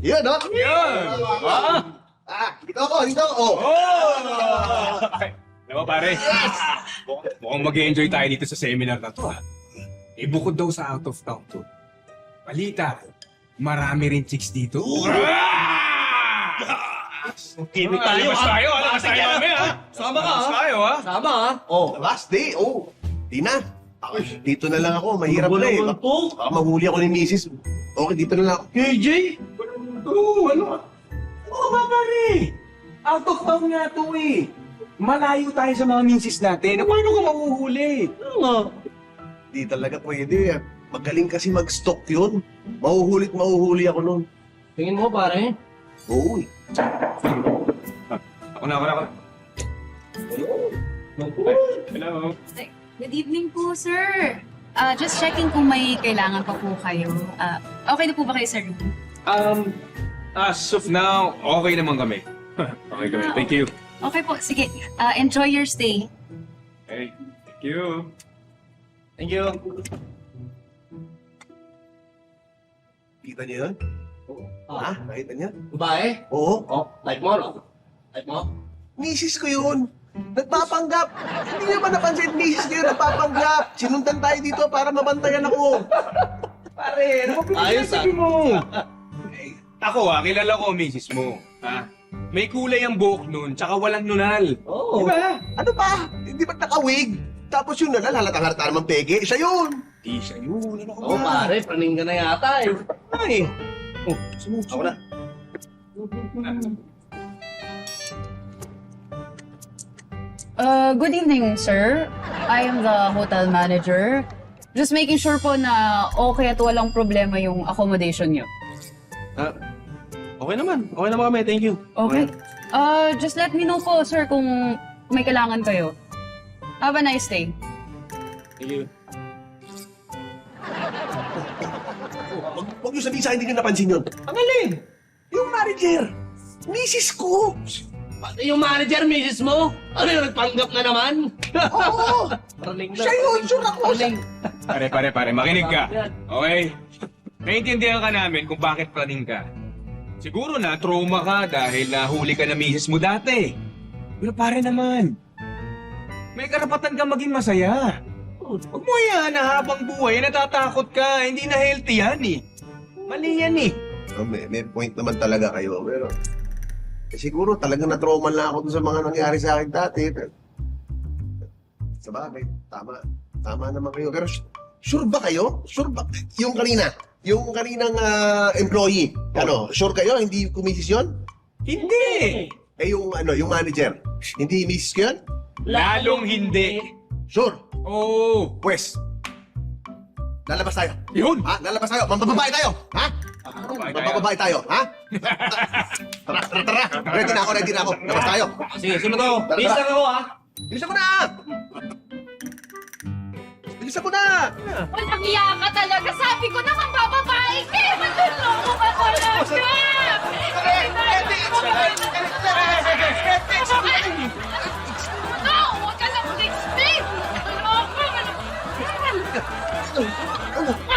Yun, no? Yun! Dito ako, dito ako. Oh! Alam mo pare, mukhang mag-enjoy tayo dito sa seminar na to ha. Eh bukod daw sa out of town to. Balita, marami rin chicks dito. Kimik tayo, Labas ha? tayo, labas tayo kami ha. Sama ka, Labas ha? tayo ha. Sama, ha? Oh, last day. Oh, di na. Ako, dito na lang ako. Mahirap na eh. Naman po. Baka mahuli ako ni Mrs. Okay, dito na lang ako. KJ? Ano ba pare? Out of town nga to eh. Malayo tayo sa mga misis natin. Paano ka mahuhuli? Ano nga? Di talaga pwede. Magaling kasi mag-stock yun. Mahuhuli ako nun. Tingin mo, pare? Oo. Ako na. Hello. Good evening po, sir. Just checking kung may kailangan pa po kayo. Okay na po ba kayo sa room? As of now, okay naman kami. Okay kami. Thank you. Okay po, sige. Enjoy your stay. Hey, thank you. Thank you. Kita niyo yun? Ha? Nakita niyo? Babae? Oo. Oh, like mo, no? Like mo? Misis ko yun. Nagpapanggap. Hindi niyo ba napansin? Misis ko yun. Nagpapanggap. Sinundan tayo dito para mabantayan ako. Pare, ano ba Ayos, pinagsasabi mo? Ako kilala ko ang misis mo. Ha? May kulay ang buhok nun, tsaka walang nunal. Oo. Diba? Ano ba? Hindi ba nakawig? Tapos yun na lang, halatang-halata naman peke. Siya yun. Di siya yun. Ano ka Oo, pare. Praning ka na yata, eh. Ay. Ako na. Good evening, sir. I am the hotel manager. Just making sure po na okay at walang problema yung accommodation niyo. Okay naman. Okay naman kami. Thank you. Okay? Just let me know po, sir, kung may kailangan kayo. Have a nice day. Thank you. Huwag niyo sabihin sa akin, hindi niyo napansin yun. Ang galing! Yung manager. Misis ko. Pati yung manager, misis mo? Ano yung nagpanggap na naman? Oo. Praning na. Siya yun. Sure ako. Praning. Pare, makinig ka. Okay? Naintindihan ka namin kung bakit praning ka. Siguro na trauma ka dahil nahuli ka na misis mo dati. Pero pare naman, may karapatan ka maging masaya. Huwag mo yan na habang buhay, natatakot ka. Hindi na healthy yan eh. Mali yan eh. May point naman talaga kayo. Pero siguro talagang na-trauma lang ako dun sa mga nangyari sa akin dati. Sabagay, tama naman kayo. Pero sure ba kayo? Sure ba? Yung kaninang employee, sure kayo? Hindi kumisis yun? Hindi! Eh yung manager, hindi misis ko yun? Lalong hindi. Sure. Oo. Pwes, lalabas tayo. Yun! Ha? Lalabas tayo. Mambababae tayo. Ha? Mambababae tayo. Ha? Tara. Ready na ako. Labas tayo. Sige, sunod ako. Tara, Bis tara. lang ako, ha? Bilisan mo na! Walang iya ka talaga. Sabi ko naman bababae ka. Matulungo ka talaga.